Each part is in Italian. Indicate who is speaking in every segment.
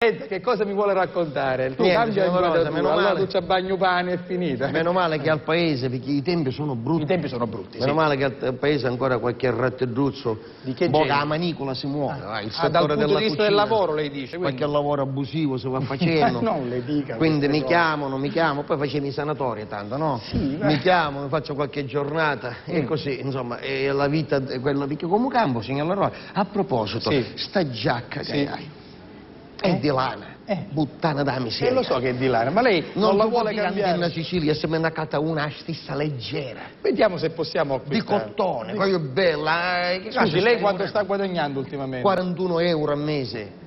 Speaker 1: Che cosa mi vuole raccontare? Tu
Speaker 2: Niente,
Speaker 1: cambia
Speaker 2: Rosa, meno
Speaker 1: allora
Speaker 2: male.
Speaker 1: tu c'ha bagno pane e finita.
Speaker 2: Meno male che al paese, perché i tempi sono brutti.
Speaker 1: I tempi sono brutti,
Speaker 2: Meno
Speaker 1: sì.
Speaker 2: male che al paese ancora qualche rattedruzzo,
Speaker 1: Di che
Speaker 2: boh,
Speaker 1: genere?
Speaker 2: la manicola si muove. Il
Speaker 1: dal
Speaker 2: settore
Speaker 1: punto
Speaker 2: della
Speaker 1: di vista
Speaker 2: cucina,
Speaker 1: del lavoro lei dice, quindi...
Speaker 2: qualche lavoro abusivo si va facendo.
Speaker 1: Non le dica.
Speaker 2: Quindi mi
Speaker 1: queste cose.
Speaker 2: chiamano, poi facevo i sanatori tanto, no?
Speaker 1: Sì,
Speaker 2: mi chiamano, mi faccio qualche giornata e così, insomma, e la vita è quella, perché come campo, signor Rosa, a proposito,
Speaker 1: Sì.
Speaker 2: sta giacca che
Speaker 1: Sì.
Speaker 2: hai, è di lana, buttana da miseria.
Speaker 1: Lo so che è di là, ma lei non la vuole cambiare.
Speaker 2: In Sicilia se me ne accata una stessa leggera,
Speaker 1: Vediamo se possiamo
Speaker 2: di
Speaker 1: acquistare.
Speaker 2: cottone, poi bella. Che cazzo
Speaker 1: Scusi, lei
Speaker 2: stai
Speaker 1: quanto
Speaker 2: morendo?
Speaker 1: sta guadagnando ultimamente?
Speaker 2: 41 euro al mese.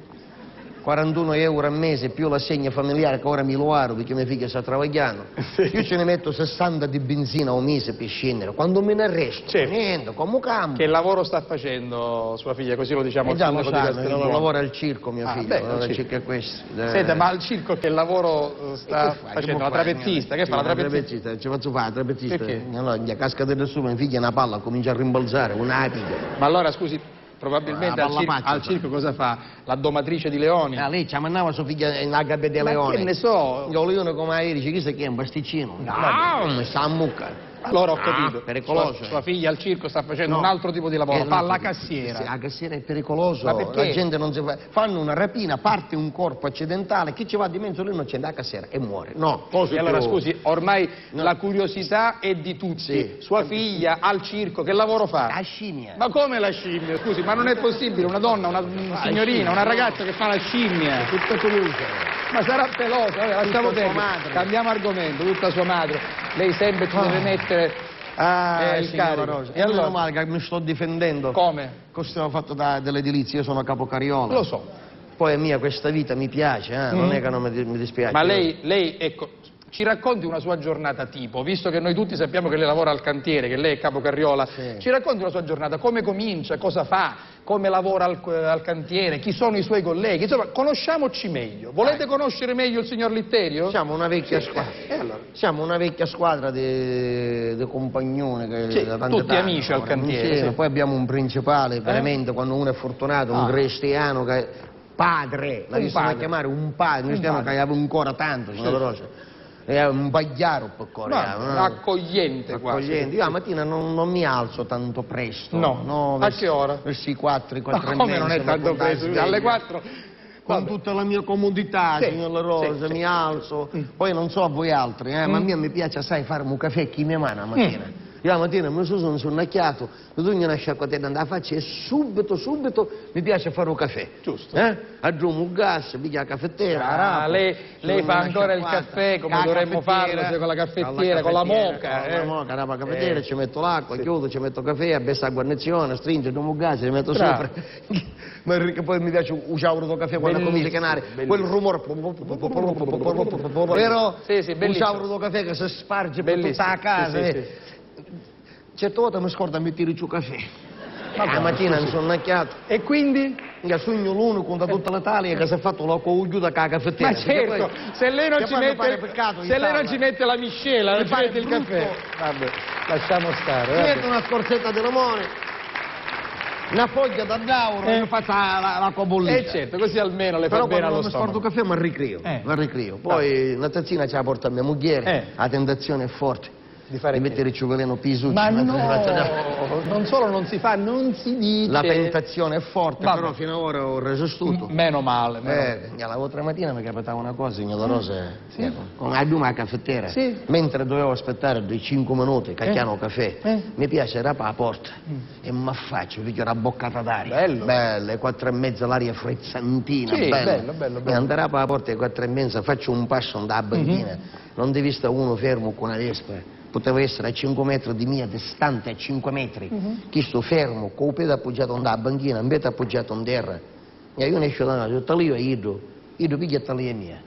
Speaker 2: 41 euro al mese più l'assegno familiare che ora mi lo aro perché mia figlia sta travagliando. Io ce ne metto 60 di benzina un mese per scendere. Quando me ne arresto,
Speaker 1: Certo.
Speaker 2: niente, come campo.
Speaker 1: Che lavoro sta facendo sua figlia? Così lo diciamo al
Speaker 2: già lo
Speaker 1: sindaco di
Speaker 2: sanno,
Speaker 1: Castelbuono.
Speaker 2: lavora al circo mio figlio,
Speaker 1: beh,
Speaker 2: lavora
Speaker 1: al
Speaker 2: al
Speaker 1: circo.
Speaker 2: circo è questo.
Speaker 1: Senta, ma al circo che lavoro sta
Speaker 2: Che fa?
Speaker 1: facendo?
Speaker 2: Che
Speaker 1: La
Speaker 2: può fare?
Speaker 1: trapezzista? Che fa la
Speaker 2: La
Speaker 1: trapezzista?
Speaker 2: ci faccio fare la trapezzista.
Speaker 1: Perché?
Speaker 2: Allora, gli casca del su, mia figlia una palla, comincia a rimbalzare, una piga.
Speaker 1: Ma allora, scusi, probabilmente
Speaker 2: La
Speaker 1: al circo,
Speaker 2: pallapaccia,
Speaker 1: al circo cosa fa? La domatrice di leoni?
Speaker 2: Lei ci mandava sua figlia in gabbia di
Speaker 1: Ma
Speaker 2: leone.
Speaker 1: che ne so?
Speaker 2: Io leone come aerei, dice, chi sa che è un pasticcino? No, mi sa a mucca.
Speaker 1: Allora ho capito.
Speaker 2: pericoloso.
Speaker 1: Sua figlia al circo sta facendo
Speaker 2: No.
Speaker 1: un altro tipo di lavoro, fa la
Speaker 2: Sì,
Speaker 1: cassiera.
Speaker 2: la cassiera è pericoloso,
Speaker 1: Ma perché?
Speaker 2: la gente non si fa. Fanno una rapina, parte un corpo accidentale, chi ci va di mezzo lì non c'è la cassiera e muore. No, cose
Speaker 1: E allora
Speaker 2: più-
Speaker 1: scusi, ormai
Speaker 2: No.
Speaker 1: la curiosità è di tutti.
Speaker 2: Sì.
Speaker 1: Sua figlia al circo, che lavoro fa?
Speaker 2: La scimmia.
Speaker 1: Ma come la scimmia? Scusi, ma non è possibile, una donna, una signorina, una ragazza che fa la scimmia.
Speaker 2: Tutta pelusa.
Speaker 1: Ma sarà pelosa, vabbè, lasciamo
Speaker 2: Tutta sua
Speaker 1: perdere.
Speaker 2: madre.
Speaker 1: Cambiamo argomento, tutta sua madre. Lei sempre ci deve mettere il
Speaker 2: signora
Speaker 1: carico.
Speaker 2: Rosa.
Speaker 1: E
Speaker 2: E allora
Speaker 1: allora?
Speaker 2: male che mi sto difendendo.
Speaker 1: Come?
Speaker 2: Questo ho fatto dell'edilizia, io sono capocariola.
Speaker 1: Lo so.
Speaker 2: Poi mia questa vita mi piace, non è che non mi dispiace.
Speaker 1: Ma lei, ecco, ci racconti una sua giornata tipo, visto che noi tutti sappiamo che lei lavora al cantiere, che lei è capocarriola,
Speaker 2: Sì.
Speaker 1: ci racconti una sua giornata, come comincia, cosa fa, come lavora al cantiere, chi sono i suoi colleghi, insomma, conosciamoci meglio. Volete conoscere meglio il signor Litterio?
Speaker 2: Siamo una vecchia squadra.
Speaker 1: allora?
Speaker 2: Siamo una vecchia squadra di compagnoni che
Speaker 1: Sì,
Speaker 2: da tanti
Speaker 1: tutti
Speaker 2: anni
Speaker 1: amici al
Speaker 2: lavoriamo
Speaker 1: cantiere,
Speaker 2: insieme.
Speaker 1: sì.
Speaker 2: Poi abbiamo un principale, veramente, quando uno è fortunato, un cristiano che padre, la
Speaker 1: Un
Speaker 2: possiamo
Speaker 1: padre.
Speaker 2: chiamare un padre, un cristiano
Speaker 1: padre.
Speaker 2: che aveva ancora tanto, signor Rosa. È un bagliaro per coreano.
Speaker 1: Ma, accogliente quasi.
Speaker 2: Accogliente. Io la mattina non mi alzo tanto presto.
Speaker 1: No. A che ora?
Speaker 2: Verso i 4, i
Speaker 1: Ma
Speaker 2: 4 e
Speaker 1: come
Speaker 2: mezza.
Speaker 1: non è
Speaker 2: mi
Speaker 1: tanto
Speaker 2: porto
Speaker 1: preso?
Speaker 2: alla
Speaker 1: Alle
Speaker 2: sveglia.
Speaker 1: 4?
Speaker 2: Con
Speaker 1: Vabbè.
Speaker 2: tutta la mia comodità,
Speaker 1: Sì,
Speaker 2: signor La Rosa,
Speaker 1: sì,
Speaker 2: mi alzo. Poi non so a voi altri, ma a me mi piace, sai, farmi un caffè chi mi mano la mattina. Io la mattina mi sono sonnacchiato, mi do una sciacquatella nella faccia e subito mi piace fare un caffè.
Speaker 1: Giusto.
Speaker 2: Aggiungo un gas, piglia la caffettiera,
Speaker 1: Ah, lei fa ancora il caffè come dovremmo farlo, se con la caffettiera, con la moca.
Speaker 2: Con la moca, la caffettiera, ci metto l'acqua, chiudo, ci metto caffè, abbessa la guarnizione, stringo, aggiungo un gas, ci metto
Speaker 1: Bravo.
Speaker 2: sopra. Ma poi mi piace usare il caffè quando comincia a chiamare, quel rumore. Vero?
Speaker 1: Sì, bellissimo.
Speaker 2: Usare il caffè che si sparge per
Speaker 1: Bellissimo.
Speaker 2: tutta la casa.
Speaker 1: Sì, sì,
Speaker 2: Certe volte mi scordo a mettere giù caffè. La mattina mi sono annacchiato.
Speaker 1: E quindi?
Speaker 2: Io sogno l'unico da tutta l'Italia che si è fatto la cogliuta con la caffettiera.
Speaker 1: Ma certo, se lei non ci mette,
Speaker 2: se
Speaker 1: mette la miscela, non ci
Speaker 2: pare
Speaker 1: mette il
Speaker 2: brutto.
Speaker 1: caffè. Vabbè, lasciamo stare.
Speaker 2: Mi
Speaker 1: vabbè.
Speaker 2: metto una scorzetta di limone, una foglia da dauro e mi faccio l'acqua bollita.
Speaker 1: certo, così almeno le fa
Speaker 2: Però
Speaker 1: bene
Speaker 2: quando
Speaker 1: allo
Speaker 2: non mi scordo
Speaker 1: stomaco.
Speaker 2: caffè mi ricrio. Poi una tazzina ce la porta mia moglie, la tentazione è forte.
Speaker 1: Di fare
Speaker 2: Di mettere il cioccolino pisucci.
Speaker 1: Ma no, non solo non si fa, non si dice.
Speaker 2: La tentazione è forte,
Speaker 1: Vabbè.
Speaker 2: però fino ad ora ho resistuto.
Speaker 1: Meno male. meno male.
Speaker 2: L'altra mattina mi capitava una cosa, signor La Rosa, con la caffettiera,
Speaker 1: Sì.
Speaker 2: mentre dovevo aspettare dei 5 minuti, cacchiano caffè, mi piace rapare la porta e mi affaccio, perché una boccata d'aria.
Speaker 1: Bello.
Speaker 2: Belle, 4 e mezza, l'aria frezzantina,
Speaker 1: Sì,
Speaker 2: bella.
Speaker 1: bello.
Speaker 2: E andare a la porta alle 4 e mezza, faccio un passo dalla banchina, non devi stare uno fermo con una vespa. Poteva essere a 5 metri di mia, distante a 5 metri. Chi sto fermo, con il piede appoggiato nella banchina, un piede appoggiato in terra. E io ne esco da là, talio e Ido piglia talia mia.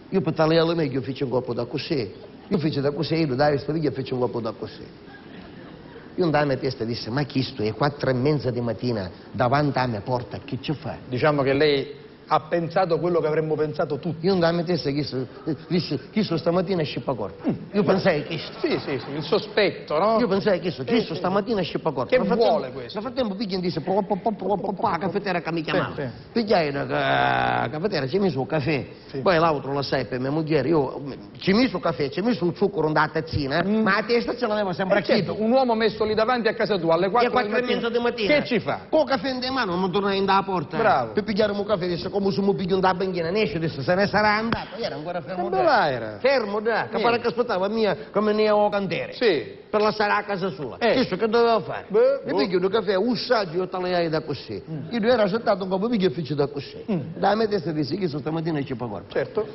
Speaker 2: Io per tagliare me, io faccio un colpo da così. Io faccio da così, Ido dai, sto piglia e faccio un colpo da così. Io andai alla mia testa e disse, ma chi sto? È 4 e mezza di mattina, davanti alla mia porta, che ci fa?
Speaker 1: Diciamo che lei ha pensato quello che avremmo pensato tutti.
Speaker 2: Io non mi testa chi sto stamattina scippa corpo. Io pensai che
Speaker 1: Sì, il sospetto, no?
Speaker 2: Io pensai che sto stamattina scippa corpo.
Speaker 1: Che vuole questo?
Speaker 2: Nel frattempo Piglian disse la caffettiera che mi chiamava.
Speaker 1: Sì.
Speaker 2: Pigliai la caffettiera, ci ho messo il caffè. Poi l'altro la sai per mia moglie, io ci ho messo il caffè, ci ho messo il zucchero in da tazzina, ma la testa ce l'avevo sempre
Speaker 1: Certo, un uomo messo lì davanti a casa tua alle 4
Speaker 2: e mezza di mattina.
Speaker 1: Che ci fa?
Speaker 2: Con il caffè in mano non mi tornai in da porta.
Speaker 1: Bravo.
Speaker 2: Per pigliare un caffè, disse come se mi piglio in da banchina, ne esce, disse se ne sarà andato. Io ero ancora fermo
Speaker 1: Dove
Speaker 2: da.
Speaker 1: era?
Speaker 2: Fermo da, che pare che aspettava mia come ne ho cantere.
Speaker 1: Sì.
Speaker 2: Per lasciare a casa sua. Questo che doveva fare? Mi piglio un caffè, un saggio e tagliai da così. Io ero settato un po' mi piglio e faccio da così. Da me testa disse che stamattina ci fa corpo.
Speaker 1: Certo.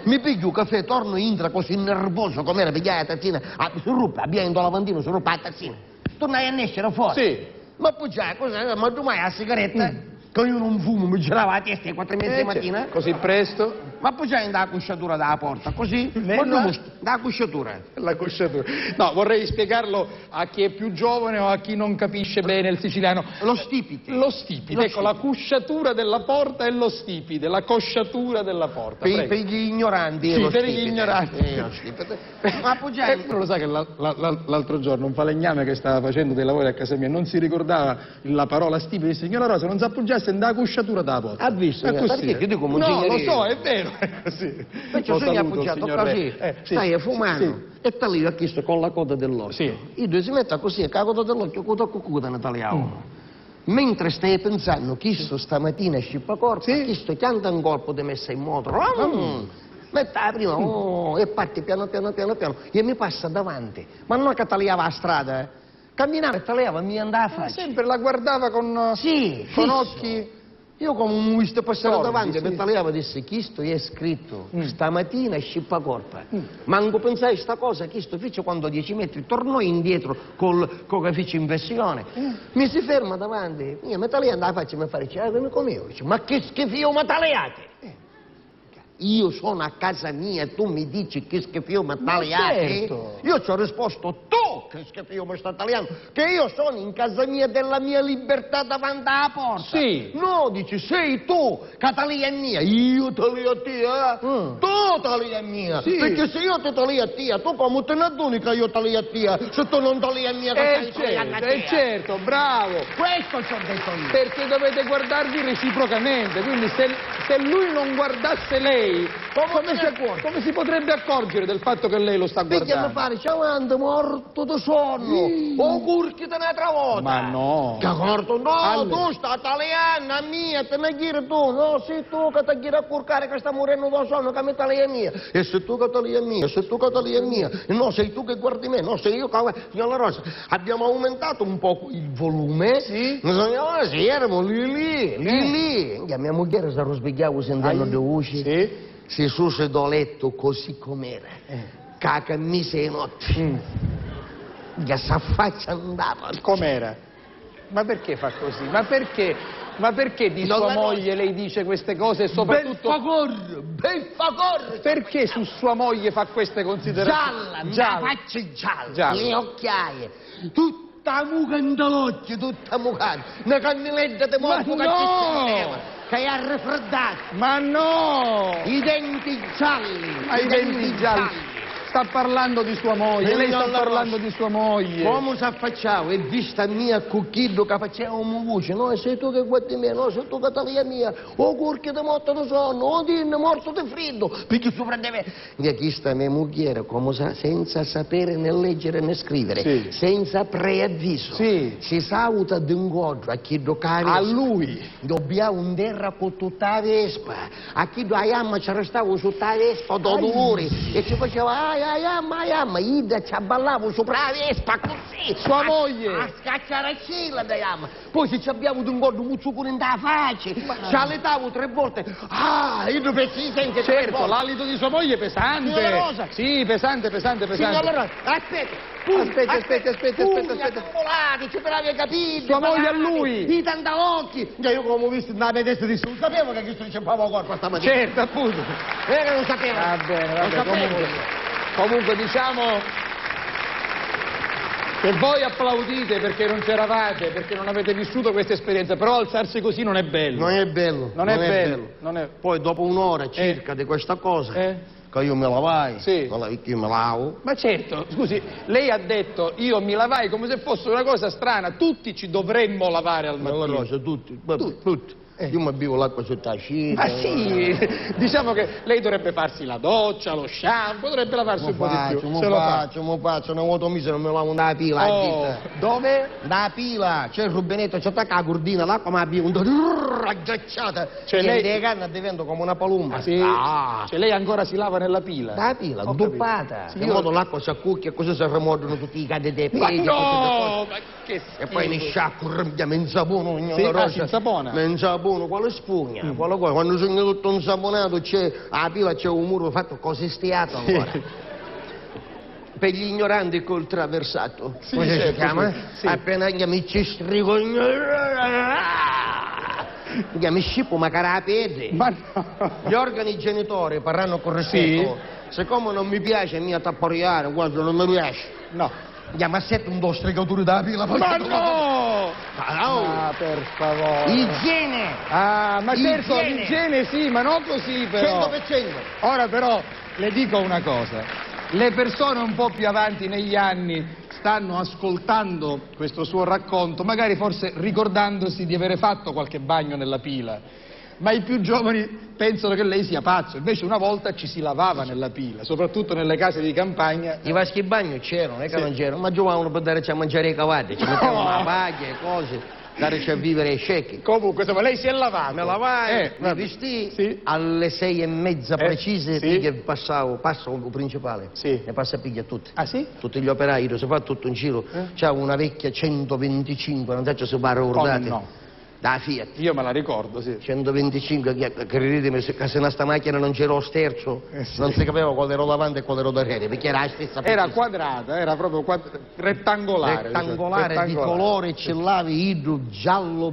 Speaker 2: Mi piglio un caffè, torno entra così nervoso come era, pigliai la tazzina, si ruppe, abbiamo in lavandino, si ruppe la tazzina. Tornai a nascere fuori.
Speaker 1: Sì.
Speaker 2: Ma poi già, cos'è? Ma domani la sigaretta? Che io non fumo, mi girava la testa alle 4 e mezza di mattina.
Speaker 1: Così presto?
Speaker 2: Ma poi già andava la cusciatura dalla porta, così? Da cusciatura.
Speaker 1: La cosciatura. No, vorrei spiegarlo a chi è più giovane o a chi non capisce bene il siciliano.
Speaker 2: Lo stipite.
Speaker 1: Lo stipite, ecco, la cusciatura della porta e lo stipite, la cosciatura della porta.
Speaker 2: Per gli ignoranti.
Speaker 1: Sì,
Speaker 2: lo
Speaker 1: per
Speaker 2: stipite.
Speaker 1: gli ignoranti.
Speaker 2: Lo stipite. Ma poi già...
Speaker 1: Lo sa che l'altro giorno un falegname che stava facendo dei lavori a casa mia non si ricordava la parola stipite, disse: signora Rosa, non si appoggiasse nella cusciatura della porta.
Speaker 2: Ha visto?
Speaker 1: È così.
Speaker 2: Perché io dico,
Speaker 1: no, lo so, è vero. È così.
Speaker 2: Perciò sono appoggiato così, stai fumando, e sta lì a chiesto con la coda dell'occhio.
Speaker 1: Sì.
Speaker 2: I due si mettono così, con la coda dell'occhio, cucuta ne tagliamo. Mentre stai pensando, chi sto stamattina scippa corpo, chi sto chianta un colpo di messa in moto, mette la prima, e parte piano, e mi passa davanti. Ma non che tagliava la strada, camminava e tagliava, mi andava a faccia.
Speaker 1: Sempre la guardava con occhi...
Speaker 2: Io come un visto passare davanti,
Speaker 1: sì.
Speaker 2: mi tagliava e disse: chi sto è scritto, stamattina scippa corpa. Manco pensai sta cosa, chi sto fece quando 10 metri, tornò indietro con che fece inversione. Mi si ferma davanti, mi taglia andava a faccia e mi fa: vieni con me. Dice: ma che schifo mi tagliate? Io sono a casa mia e tu mi dici che schifo mi tagliate?
Speaker 1: Certo.
Speaker 2: Io ci ho risposto: tu che schifo mi stai tagliando? Che io sono in casa mia della mia libertà davanti alla porta.
Speaker 1: Sì.
Speaker 2: No, dici, sei tu, che taglia è mia. Io taglio a te, Tu taglia è mia.
Speaker 1: Sì.
Speaker 2: Perché se io ti taglio a te, tu come te ne doni che io taglio a te? Se tu non tagli a mia, che stai tagliando a te?
Speaker 1: certo, bravo.
Speaker 2: Questo ci ho detto io.
Speaker 1: Perché dovete guardarvi reciprocamente, quindi se lui non guardasse lei, come si potrebbe accorgere del fatto che lei lo sta
Speaker 2: Perché mi
Speaker 1: guardando?
Speaker 2: pare, ciao Ando, morto di sonno, o curchi te un'altra volta.
Speaker 1: Ma no.
Speaker 2: Che morto? No, tu stai tagliando a mia, te ne ghiri tu, no, sei tu che ti ghiri a curcare che sta morendo da sonno, che mi taglia mia. E se tu che taglia mia, se tu che taglia mia, no, sei tu che guardi me, no, sei io che... Signora Rosa, abbiamo aumentato un po' il volume.
Speaker 1: Sì?
Speaker 2: Sì, eravamo lì. E mia moglie si arrosbigliava sentendo le voci.
Speaker 1: Sì?
Speaker 2: Si suscitò letto così com'era, caca mise in notte, che s'affaccia andava.
Speaker 1: Com'era? Ma perché fa così? Ma perché di sua moglie lei dice queste cose e soprattutto...
Speaker 2: Beffa
Speaker 1: Perché su sua moglie fa queste considerazioni?
Speaker 2: Gialla, la faccia gialla, le occhiaie, tutta mucanda l'occhio, tutta mucanda, una cannelletta di morto che ci stava. Che è raffreddato.
Speaker 1: Ma no!
Speaker 2: I denti gialli.
Speaker 1: I denti gialli. Sta parlando di sua moglie, lei sta parlando di sua moglie.
Speaker 2: Come si affacciava? E vista mia cucchillo che faceva un voce, no, sei tu che guardi me, no, sei tu che taglia mia, o curchi di morto di sonno, o dinne morto di freddo, perché si prendeva... E chi sta mia moglie, come senza sapere né leggere né scrivere, senza preavviso, si saluta d'incontro a chi do
Speaker 1: a lui.
Speaker 2: Dobbiamo un terra con tutta la vespa, a chi do a yamma ci restava su tutta la vespa, da dolore, e ci faceva Ayamma, Ida ci ballavo sopra la vespa così.
Speaker 1: Sua moglie.
Speaker 2: A scacciare la da Ayamma. Poi se ci abbiamo un gordo un zucchero in da faccia, ci alletavo 3 volte. Io non pensi sente.
Speaker 1: Certo, l'alito di sua moglie è pesante.
Speaker 2: Signora Rosa.
Speaker 1: Sì, pesante.
Speaker 2: Signora Rosa, aspetta. Volati, ci l'avevi capito.
Speaker 1: Sua moglie a lui.
Speaker 2: I tant'occhi. Io come ho visto nella mia testa di non sapevo che questo diceva corpo stamattina.
Speaker 1: Certo, appunto.
Speaker 2: Non sapevo.
Speaker 1: Va bene, comunque diciamo che voi applaudite perché non c'eravate, perché non avete vissuto questa esperienza, però alzarsi così non è bello.
Speaker 2: Non è bello.
Speaker 1: Non è bello. Non è...
Speaker 2: Poi dopo un'ora circa di questa cosa, che io mi lavai,
Speaker 1: Sì.
Speaker 2: io mi lavo.
Speaker 1: Ma certo, scusi, lei ha detto io mi lavai come se fosse una cosa strana, tutti ci dovremmo lavare al
Speaker 2: Nella
Speaker 1: mattino.
Speaker 2: rosa, tutti. Io mi bevo l'acqua sotto la scia.
Speaker 1: Ma sì, diciamo che lei dovrebbe farsi la doccia, lo shampoo, dovrebbe lavarsi un po' di più. Se lo fa.
Speaker 2: Mi faccio, una volta mese non mi lavo una pila.
Speaker 1: Dove?
Speaker 2: Da pila, c'è il rubinetto, c'è attacca la cordina, l'acqua mi ha bevuto, agghiacciata.
Speaker 1: Cioè
Speaker 2: E
Speaker 1: lei-
Speaker 2: le canne divento come una palumba.
Speaker 1: Ah, sì? Cioè lei ancora si lava nella pila?
Speaker 2: Da pila,
Speaker 1: Ho
Speaker 2: doppata.
Speaker 1: capito.
Speaker 2: In modo l'acqua si accucchia e così si rimordono tutti i cade dei
Speaker 1: Ma
Speaker 2: piedi.
Speaker 1: no! Ma che
Speaker 2: E poi ne
Speaker 1: schifo.
Speaker 2: sciacquo, mi insapono,
Speaker 1: Sì, si insapona?
Speaker 2: Mi insapono, quale spugna, quale cosa. Quando sono tutto insaponato c'è, a pila c'è un muro fatto così stiato ancora. Per gli ignoranti col traversato.
Speaker 1: Sì,
Speaker 2: Come si
Speaker 1: certo,
Speaker 2: chiama?
Speaker 1: sì.
Speaker 2: Appena mi ci strigo, mi scippo ma cara la pede.
Speaker 1: Ma no!
Speaker 2: Gli organi genitori parranno con rispetto. Siccome non mi piace mia tappariare, guarda, non mi piace.
Speaker 1: No!
Speaker 2: Andiamo a sette un do strigature da pila.
Speaker 1: Ma no!
Speaker 2: Ah,
Speaker 1: Ah, per favore!
Speaker 2: igiene!
Speaker 1: Ah, ma certo,
Speaker 2: Igiene.
Speaker 1: l'igiene sì, ma non così però.
Speaker 2: 100%!
Speaker 1: Ora però le dico una cosa, le persone un po' più avanti negli anni stanno ascoltando questo suo racconto, magari forse ricordandosi di avere fatto qualche bagno nella pila, ma i più giovani pensano che lei sia pazzo, invece una volta ci si lavava nella pila, soprattutto nelle case di campagna.
Speaker 2: I vaschi in bagno c'erano, non è che
Speaker 1: Sì.
Speaker 2: non c'erano, ma giocavano per darci a mangiare i cavalli, ci mettevano la paglia e cose, darci a vivere i scecchi.
Speaker 1: Comunque, insomma, lei si è lavato.
Speaker 2: Me lavai, mi
Speaker 1: vabbè.
Speaker 2: vestii,
Speaker 1: Sì.
Speaker 2: alle 6:30 precise,
Speaker 1: sì.
Speaker 2: che passo il principale,
Speaker 1: Sì.
Speaker 2: ne passa a piglia tutti.
Speaker 1: Ah sì?
Speaker 2: Tutti gli operai, si fa tutto un giro, c'è una vecchia 125, non so se vi ricordate,
Speaker 1: no?
Speaker 2: da Fiat.
Speaker 1: Io me la ricordo, sì.
Speaker 2: 125, credetemi, se se sta macchina non c'era lo sterzo,
Speaker 1: sì.
Speaker 2: non si capiva quale era davanti e quale era dietro, perché era la stessa
Speaker 1: Era
Speaker 2: precisa.
Speaker 1: quadrata, era proprio rettangolare.
Speaker 2: Rettangolare, di colore, ce l'avevi idro giallo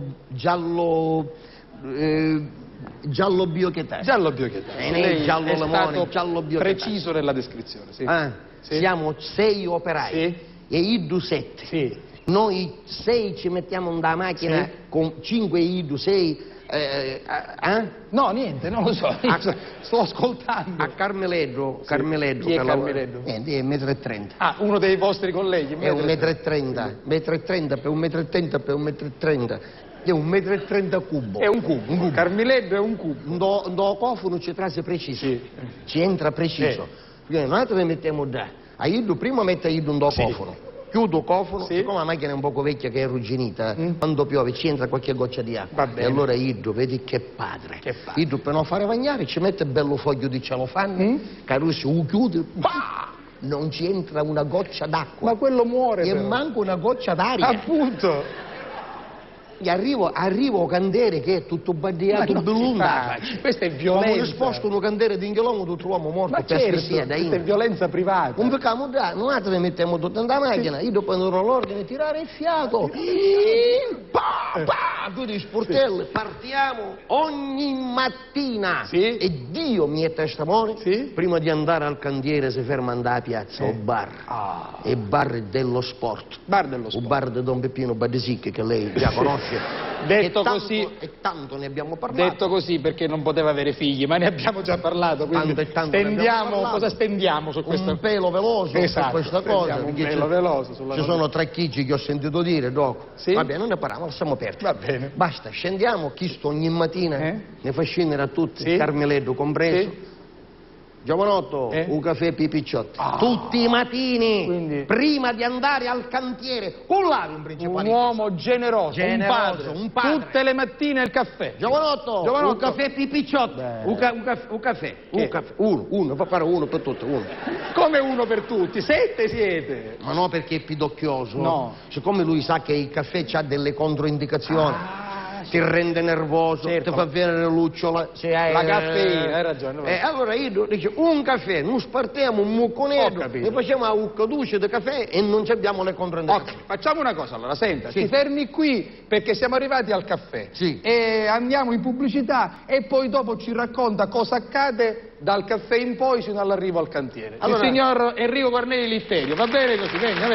Speaker 2: biochetà.
Speaker 1: Giallo biochetà.
Speaker 2: Lei giallo
Speaker 1: è
Speaker 2: limone,
Speaker 1: stato
Speaker 2: giallo biochetà.
Speaker 1: preciso nella descrizione, sì. Sì.
Speaker 2: Siamo 6 operai
Speaker 1: Sì.
Speaker 2: e idro 7.
Speaker 1: Sì.
Speaker 2: Noi 6 ci mettiamo nella macchina
Speaker 1: Sì.
Speaker 2: con 5 idro, 6...
Speaker 1: No, niente, non lo so. Sto ascoltando.
Speaker 2: A Carmeledro,
Speaker 1: Sì.
Speaker 2: Carmeledro,
Speaker 1: Chi è
Speaker 2: che lavora-
Speaker 1: Carmeledro?
Speaker 2: Niente, è 1,30 m.
Speaker 1: Ah, uno dei vostri colleghi.
Speaker 2: È 1,30 m, 1,30 m per 1,30 m per 1,30 m. È 1,30 m cubo.
Speaker 1: È un cubo. Carmileddo è un cubo.
Speaker 2: Do cofano ci trase preciso.
Speaker 1: Sì.
Speaker 2: Ci entra preciso. Quindi noi ne mettiamo da. A Ido, prima mette a Ido un do
Speaker 1: Sì.
Speaker 2: cofano. Chiudo il cofano,
Speaker 1: Sì.
Speaker 2: siccome la macchina è un poco vecchia che è arrugginita, quando piove ci entra qualche goccia di acqua.
Speaker 1: Va bene.
Speaker 2: E allora Ido, vedi che padre.
Speaker 1: Che padre.
Speaker 2: Ido per non fare bagnare ci mette bello foglio di celofane, che lui si chiude, non ci entra una goccia d'acqua.
Speaker 1: Ma quello muore.
Speaker 2: E
Speaker 1: però.
Speaker 2: manca una goccia d'aria.
Speaker 1: Appunto.
Speaker 2: E arrivo a candere che è tutto baddiato
Speaker 1: Ma non
Speaker 2: blu
Speaker 1: si fa. Questa è
Speaker 2: Come
Speaker 1: violenza.
Speaker 2: risposto un candere di Inghelongo tutto uomo morto
Speaker 1: Ma
Speaker 2: per
Speaker 1: certo,
Speaker 2: asfissia da
Speaker 1: questa è violenza privata.
Speaker 2: un peccamo da, noi ne mettiamo tutto nella macchina, io dopo andrò all'ordine, tirare il fiato, tu di sportello, partiamo ogni mattina.
Speaker 1: Sì.
Speaker 2: E Dio mi è testimone,
Speaker 1: Sì.
Speaker 2: prima di andare al cantiere si ferma andare a piazza, o bar, e bar dello sport.
Speaker 1: Bar dello
Speaker 2: Un
Speaker 1: sport.
Speaker 2: bar di Don Peppino Badesicchi che lei già conosce.
Speaker 1: Detto
Speaker 2: E tanto-
Speaker 1: così-
Speaker 2: E tanto ne abbiamo parlato.
Speaker 1: Detto così perché non poteva avere figli, ma ne abbiamo già parlato, quindi
Speaker 2: Tanto e tanto ne abbiamo
Speaker 1: stendiamo,
Speaker 2: parlato.
Speaker 1: cosa stendiamo su questa
Speaker 2: Un pelo veloce
Speaker 1: Esatto,
Speaker 2: su questa cosa.
Speaker 1: stendiamo un
Speaker 2: perché
Speaker 1: pelo
Speaker 2: ci-
Speaker 1: veloce sulla
Speaker 2: Ci
Speaker 1: cosa.
Speaker 2: sono 3 chigi che ho sentito dire, dopo.
Speaker 1: Sì?
Speaker 2: Va bene, non ne parliamo, lasciamo aperto.
Speaker 1: Va bene.
Speaker 2: Basta, scendiamo, chi sto ogni mattina, ne fa scendere a tutti,
Speaker 1: Sì?
Speaker 2: Carmeleddo compreso.
Speaker 1: Sì?
Speaker 2: Giovanotto, un caffè pipicciotti. Tutti i mattini,
Speaker 1: Quindi-
Speaker 2: prima di andare al cantiere, un lavi in
Speaker 1: Un
Speaker 2: principale.
Speaker 1: uomo generoso,
Speaker 2: Generoso, un padre.
Speaker 1: Tutte le mattine il caffè.
Speaker 2: Giovanotto,
Speaker 1: Giovanotto.
Speaker 2: un caffè pipicciotti. Un caffè,
Speaker 1: Che?
Speaker 2: uno, fa fare uno per tutti, uno.
Speaker 1: Come uno per tutti, 7 siete.
Speaker 2: Ma no perché è pidocchioso.
Speaker 1: No.
Speaker 2: Siccome lui sa che il caffè ha delle controindicazioni, ti rende nervoso,
Speaker 1: Certo.
Speaker 2: ti fa venire lucciola.
Speaker 1: La caffeina, hai ragione.
Speaker 2: Allora io dice un caffè, non spartiamo un
Speaker 1: Ho
Speaker 2: mucconetto,
Speaker 1: capito.
Speaker 2: e facciamo a uccaduce di caffè e non ci abbiamo le controindicazioni.
Speaker 1: Ok, facciamo una cosa allora, senta,
Speaker 2: Sì.
Speaker 1: ti fermi qui perché siamo arrivati al caffè.
Speaker 2: Sì.
Speaker 1: E andiamo in pubblicità e poi dopo ci racconta cosa accade dal caffè in poi fino all'arrivo al cantiere.
Speaker 2: Allora-
Speaker 1: Il signor Enrico Corneli Litterio, va bene così, venga.